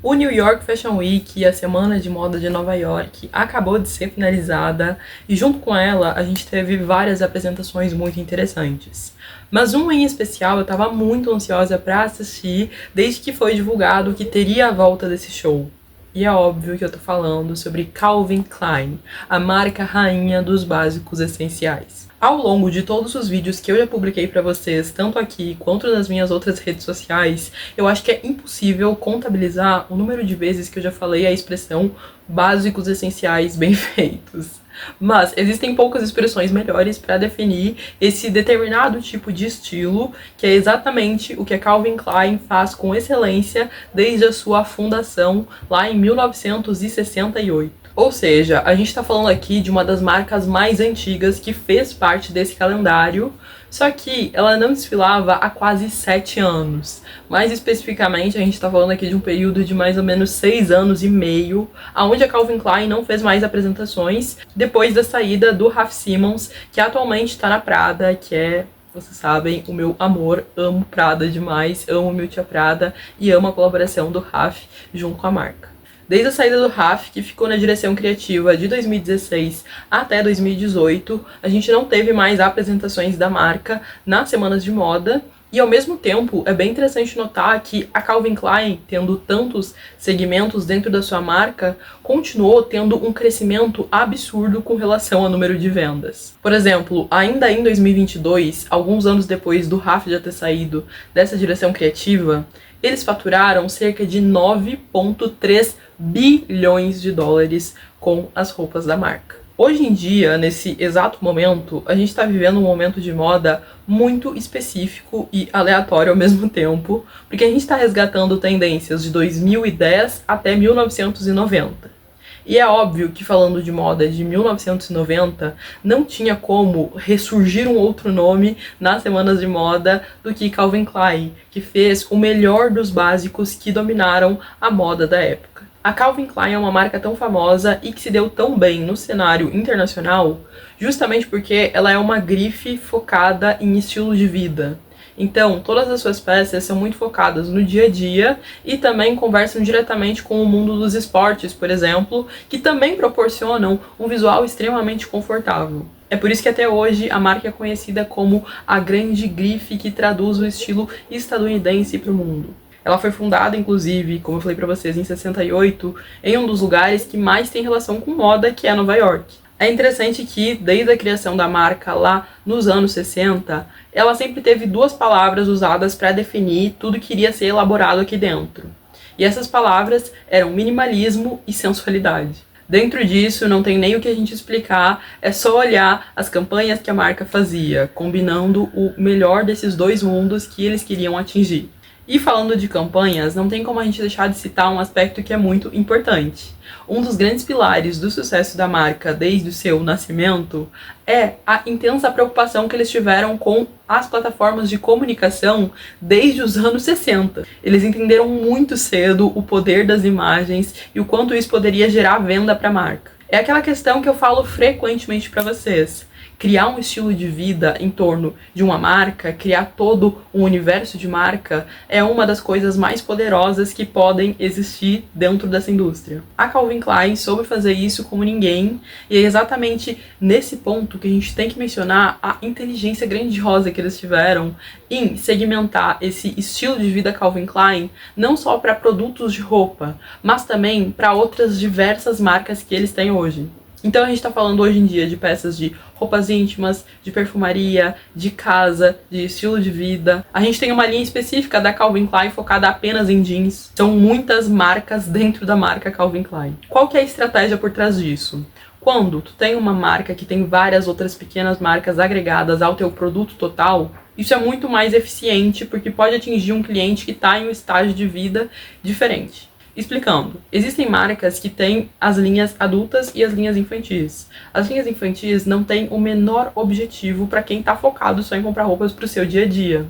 O New York Fashion Week, a Semana de Moda de Nova York, acabou de ser finalizada e junto com ela a gente teve várias apresentações muito interessantes. Mas uma em especial eu estava muito ansiosa para assistir desde que foi divulgado que teria a volta desse show. E é óbvio que eu tô falando sobre Calvin Klein, a marca rainha dos básicos essenciais. Ao longo de todos os vídeos que eu já publiquei pra vocês, tanto aqui quanto nas minhas outras redes sociais, eu acho que é impossível contabilizar o número de vezes que eu já falei a expressão básicos essenciais bem feitos. Mas existem poucas expressões melhores para definir esse determinado tipo de estilo, que é exatamente o que a Calvin Klein faz com excelência desde a sua fundação lá em 1968. Ou seja, a gente está falando aqui de uma das marcas mais antigas que fez parte desse calendário, só que ela não desfilava há quase 7 anos. Mais especificamente, a gente está falando aqui de um período de mais ou menos 6 anos e meio, onde a Calvin Klein não fez mais apresentações, depois da saída do Raf Simons, que atualmente está na Prada, que é, vocês sabem, o meu amor. Amo Prada demais, amo Miuccia Prada e amo a colaboração do Raf junto com a marca. Desde a saída do Raf, que ficou na direção criativa de 2016 até 2018, a gente não teve mais apresentações da marca nas semanas de moda. E ao mesmo tempo, é bem interessante notar que a Calvin Klein, tendo tantos segmentos dentro da sua marca, continuou tendo um crescimento absurdo com relação ao número de vendas. Por exemplo, ainda em 2022, alguns anos depois do Raf já ter saído dessa direção criativa, eles faturaram cerca de 9,3 bilhões de dólares com as roupas da marca. Hoje em dia, nesse exato momento, a gente está vivendo um momento de moda muito específico e aleatório ao mesmo tempo, porque a gente está resgatando tendências de 2010 até 1990. E é óbvio que falando de moda de 1990, não tinha como ressurgir um outro nome nas semanas de moda do que Calvin Klein, que fez o melhor dos básicos que dominaram a moda da época. A Calvin Klein é uma marca tão famosa e que se deu tão bem no cenário internacional, justamente porque ela é uma grife focada em estilo de vida. Então, todas as suas peças são muito focadas no dia a dia e também conversam diretamente com o mundo dos esportes, por exemplo, que também proporcionam um visual extremamente confortável. É por isso que até hoje a marca é conhecida como a grande grife que traduz o estilo estadunidense para o mundo. Ela foi fundada, inclusive, como eu falei pra vocês, em 68, em um dos lugares que mais tem relação com moda, que é Nova York. É interessante que, desde a criação da marca lá nos anos 60, ela sempre teve duas palavras usadas para definir tudo que iria ser elaborado aqui dentro. E essas palavras eram minimalismo e sensualidade. Dentro disso, não tem nem o que a gente explicar, é só olhar as campanhas que a marca fazia, combinando o melhor desses dois mundos que eles queriam atingir. E falando de campanhas, não tem como a gente deixar de citar um aspecto que é muito importante. Um dos grandes pilares do sucesso da marca desde o seu nascimento é a intensa preocupação que eles tiveram com as plataformas de comunicação desde os anos 60. Eles entenderam muito cedo o poder das imagens e o quanto isso poderia gerar venda para a marca. É aquela questão que eu falo frequentemente para vocês. Criar um estilo de vida em torno de uma marca, criar todo um universo de marca, é uma das coisas mais poderosas que podem existir dentro dessa indústria. A Calvin Klein soube fazer isso como ninguém, e é exatamente nesse ponto que a gente tem que mencionar a inteligência grandiosa que eles tiveram em segmentar esse estilo de vida Calvin Klein, não só para produtos de roupa, mas também para outras diversas marcas que eles têm hoje. Então a gente tá falando hoje em dia de peças de roupas íntimas, de perfumaria, de casa, de estilo de vida. A gente tem uma linha específica da Calvin Klein focada apenas em jeans. São muitas marcas dentro da marca Calvin Klein. Qual que é a estratégia por trás disso? Quando tu tem uma marca que tem várias outras pequenas marcas agregadas ao teu produto total, isso é muito mais eficiente porque pode atingir um cliente que está em um estágio de vida diferente. Explicando, existem marcas que têm as linhas adultas e as linhas infantis. As linhas infantis não têm o menor objetivo para quem está focado só em comprar roupas para o seu dia a dia.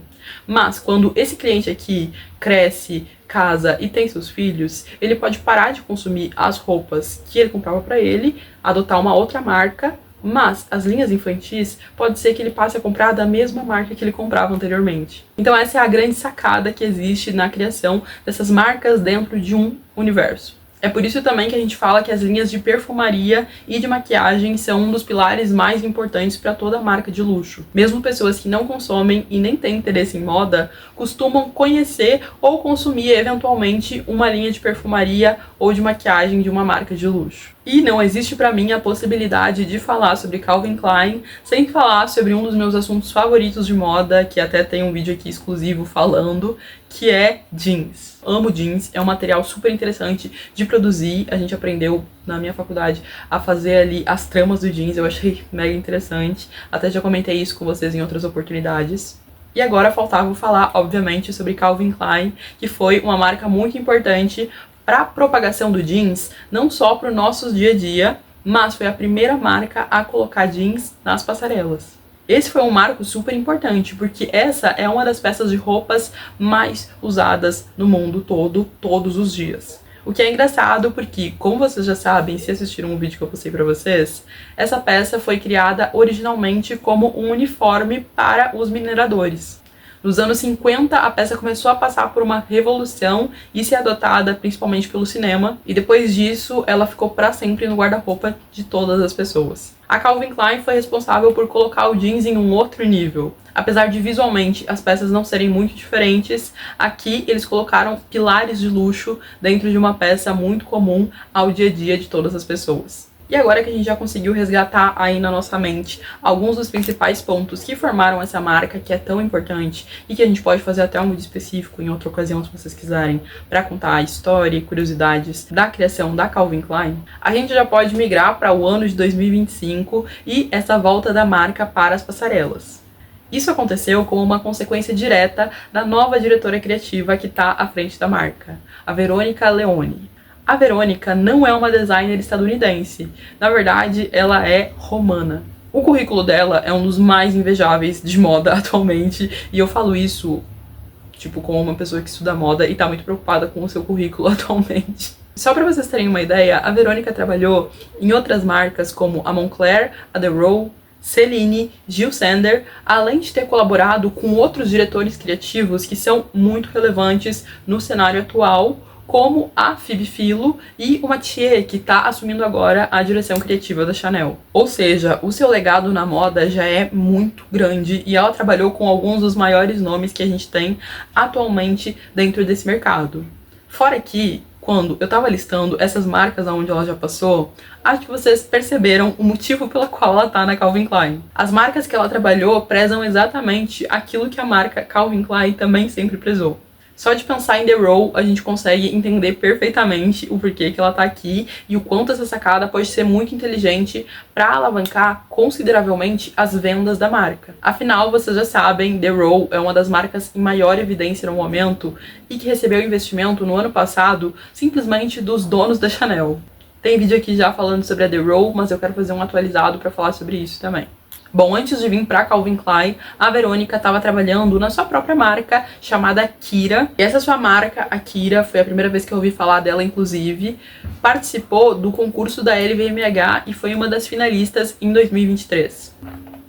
Mas quando esse cliente aqui cresce, casa e tem seus filhos, ele pode parar de consumir as roupas que ele comprava para ele, adotar uma outra marca Mas as linhas infantis, pode ser que ele passe a comprar da mesma marca que ele comprava anteriormente. Então essa é a grande sacada que existe na criação dessas marcas dentro de um universo. É por isso também que a gente fala que as linhas de perfumaria e de maquiagem são um dos pilares mais importantes para toda marca de luxo. Mesmo pessoas que não consomem e nem têm interesse em moda, costumam conhecer ou consumir eventualmente uma linha de perfumaria ou de maquiagem de uma marca de luxo. E não existe para mim a possibilidade de falar sobre Calvin Klein sem falar sobre um dos meus assuntos favoritos de moda, que até tem um vídeo aqui exclusivo falando, que é jeans. Amo jeans, é um material super interessante de produzir. A gente aprendeu na minha faculdade a fazer ali as tramas do jeans, eu achei mega interessante. Até já comentei isso com vocês em outras oportunidades. E agora faltava falar, obviamente, sobre Calvin Klein, que foi uma marca muito importante para a propagação do jeans, não só para o nosso dia a dia, mas foi a primeira marca a colocar jeans nas passarelas. Esse foi um marco super importante, porque essa é uma das peças de roupas mais usadas no mundo todo, todos os dias. O que é engraçado porque, como vocês já sabem, se assistiram um vídeo que eu postei pra vocês, essa peça foi criada originalmente como um uniforme para os mineradores. Nos anos 50, a peça começou a passar por uma revolução e ser adotada principalmente pelo cinema, e depois disso ela ficou para sempre no guarda-roupa de todas as pessoas. A Calvin Klein foi responsável por colocar o jeans em um outro nível. Apesar de visualmente as peças não serem muito diferentes, aqui eles colocaram pilares de luxo dentro de uma peça muito comum ao dia a dia de todas as pessoas. E agora que a gente já conseguiu resgatar aí na nossa mente alguns dos principais pontos que formaram essa marca, que é tão importante, e que a gente pode fazer até um vídeo específico em outra ocasião, se vocês quiserem, para contar a história e curiosidades da criação da Calvin Klein, a gente já pode migrar para o ano de 2025 e essa volta da marca para as passarelas. Isso aconteceu como uma consequência direta da nova diretora criativa que está à frente da marca, a Verônica Leoni. A Verônica não é uma designer estadunidense, na verdade ela é romana. O currículo dela é um dos mais invejáveis de moda atualmente, e eu falo isso, tipo, como uma pessoa que estuda moda e tá muito preocupada com o seu currículo atualmente. Só pra vocês terem uma ideia, a Verônica trabalhou em outras marcas como a Moncler, a The Row, Celine, Jil Sander, além de ter colaborado com outros diretores criativos que são muito relevantes no cenário atual, como a Phoebe Philo e o Mathieu, que está assumindo agora a direção criativa da Chanel. Ou seja, o seu legado na moda já é muito grande e ela trabalhou com alguns dos maiores nomes que a gente tem atualmente dentro desse mercado. Fora que, quando eu estava listando essas marcas aonde ela já passou, acho que vocês perceberam o motivo pelo qual ela está na Calvin Klein. As marcas que ela trabalhou prezam exatamente aquilo que a marca Calvin Klein também sempre prezou. Só de pensar em The Row, a gente consegue entender perfeitamente o porquê que ela tá aqui e o quanto essa sacada pode ser muito inteligente para alavancar consideravelmente as vendas da marca. Afinal, vocês já sabem, The Row é uma das marcas em maior evidência no momento e que recebeu investimento no ano passado simplesmente dos donos da Chanel. Tem vídeo aqui já falando sobre a The Row, mas eu quero fazer um atualizado para falar sobre isso também. Bom, antes de vir para Calvin Klein, a Verônica estava trabalhando na sua própria marca chamada Kira. E essa sua marca, a Kira, foi a primeira vez que eu ouvi falar dela, inclusive. Participou do concurso da LVMH e foi uma das finalistas em 2023.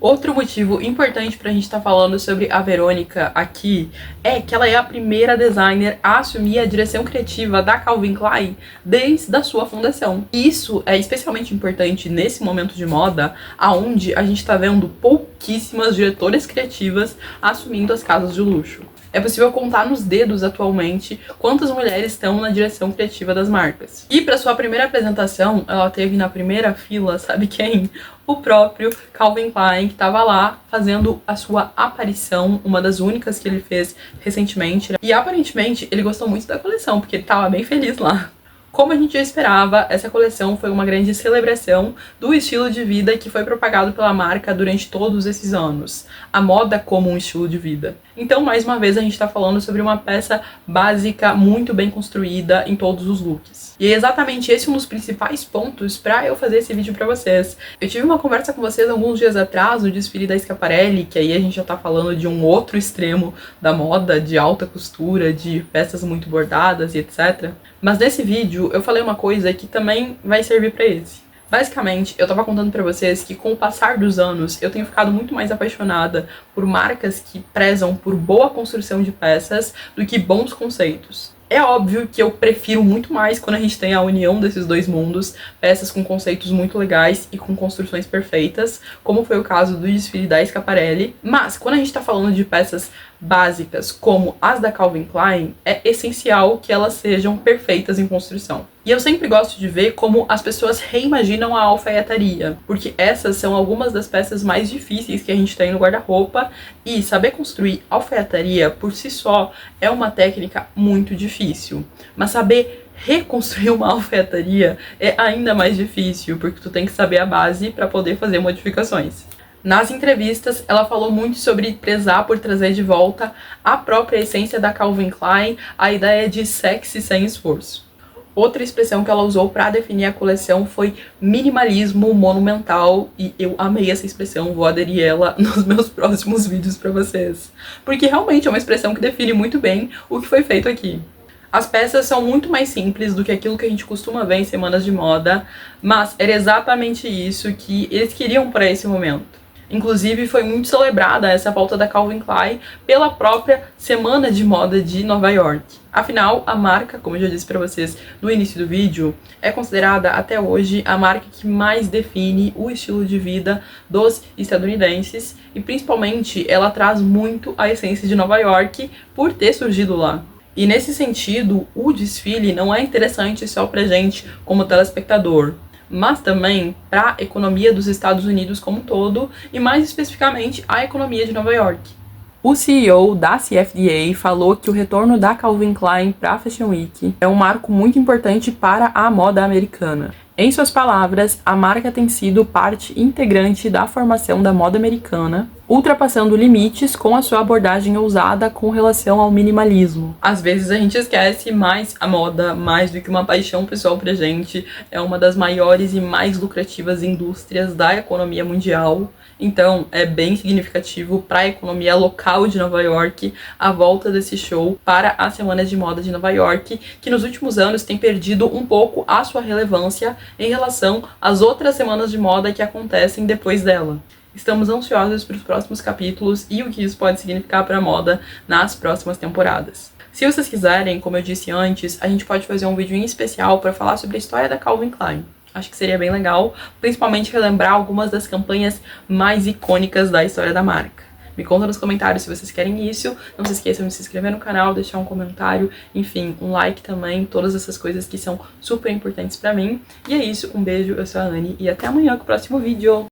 Outro motivo importante pra gente estar falando sobre a Verônica aqui é que ela é a primeira designer a assumir a direção criativa da Calvin Klein desde a sua fundação. E isso é especialmente importante nesse momento de moda, aonde a gente tá vendo pouquíssimas diretoras criativas assumindo as casas de luxo. É possível contar nos dedos atualmente quantas mulheres estão na direção criativa das marcas. E para sua primeira apresentação, ela teve na primeira fila, sabe quem? O próprio Calvin Klein, que estava lá fazendo a sua aparição, uma das únicas que ele fez recentemente. E aparentemente ele gostou muito da coleção, porque ele estava bem feliz lá. Como a gente já esperava, essa coleção foi uma grande celebração do estilo de vida que foi propagado pela marca durante todos esses anos. A moda como um estilo de vida. Então, mais uma vez, a gente está falando sobre uma peça básica, muito bem construída em todos os looks. E é exatamente esse um dos principais pontos para eu fazer esse vídeo para vocês. Eu tive uma conversa com vocês alguns dias atrás no desfile da Schiaparelli, que aí a gente já tá falando de um outro extremo da moda, de alta costura, de peças muito bordadas e etc. Mas nesse vídeo eu falei uma coisa que também vai servir para esse. Basicamente, eu tava contando pra vocês que com o passar dos anos, eu tenho ficado muito mais apaixonada por marcas que prezam por boa construção de peças do que bons conceitos. É óbvio que eu prefiro muito mais quando a gente tem a união desses dois mundos, peças com conceitos muito legais e com construções perfeitas, como foi o caso do desfile da Schiaparelli. Mas quando a gente tá falando de peças básicas como as da Calvin Klein, é essencial que elas sejam perfeitas em construção. E eu sempre gosto de ver como as pessoas reimaginam a alfaiataria, porque essas são algumas das peças mais difíceis que a gente tem no guarda-roupa, e saber construir alfaiataria por si só é uma técnica muito difícil. Mas saber reconstruir uma alfaiataria é ainda mais difícil, porque tu tem que saber a base para poder fazer modificações. Nas entrevistas, ela falou muito sobre prezar por trazer de volta a própria essência da Calvin Klein, a ideia de sexy sem esforço. Outra expressão que ela usou para definir a coleção foi minimalismo monumental, e eu amei essa expressão, vou aderir ela nos meus próximos vídeos para vocês, porque realmente é uma expressão que define muito bem o que foi feito aqui. As peças são muito mais simples do que aquilo que a gente costuma ver em semanas de moda, mas era exatamente isso que eles queriam para esse momento. Inclusive, foi muito celebrada essa volta da Calvin Klein pela própria Semana de Moda de Nova York. Afinal, a marca, como eu já disse para vocês no início do vídeo, é considerada até hoje a marca que mais define o estilo de vida dos estadunidenses, e principalmente ela traz muito a essência de Nova York por ter surgido lá. E nesse sentido, o desfile não é interessante só pra gente como telespectador, mas também para a economia dos Estados Unidos como um todo, e mais especificamente a economia de Nova York. O CEO da CFDA falou que o retorno da Calvin Klein para a Fashion Week é um marco muito importante para a moda americana. Em suas palavras, a marca tem sido parte integrante da formação da moda americana, ultrapassando limites com a sua abordagem ousada com relação ao minimalismo. Às vezes a gente esquece, mas a moda, mais do que uma paixão pessoal pra gente, é uma das maiores e mais lucrativas indústrias da economia mundial. Então, é bem significativo para a economia local de Nova York a volta desse show para as Semanas de Moda de Nova York, que nos últimos anos tem perdido um pouco a sua relevância em relação às outras semanas de moda que acontecem depois dela. Estamos ansiosos para os próximos capítulos e o que isso pode significar para a moda nas próximas temporadas. Se vocês quiserem, como eu disse antes, a gente pode fazer um vídeo em especial para falar sobre a história da Calvin Klein. Acho que seria bem legal, principalmente relembrar algumas das campanhas mais icônicas da história da marca. Me conta nos comentários se vocês querem isso. Não se esqueçam de se inscrever no canal, deixar um comentário, enfim, um like também, todas essas coisas que são super importantes pra mim. E é isso, um beijo, eu sou a Anne e até amanhã com o próximo vídeo.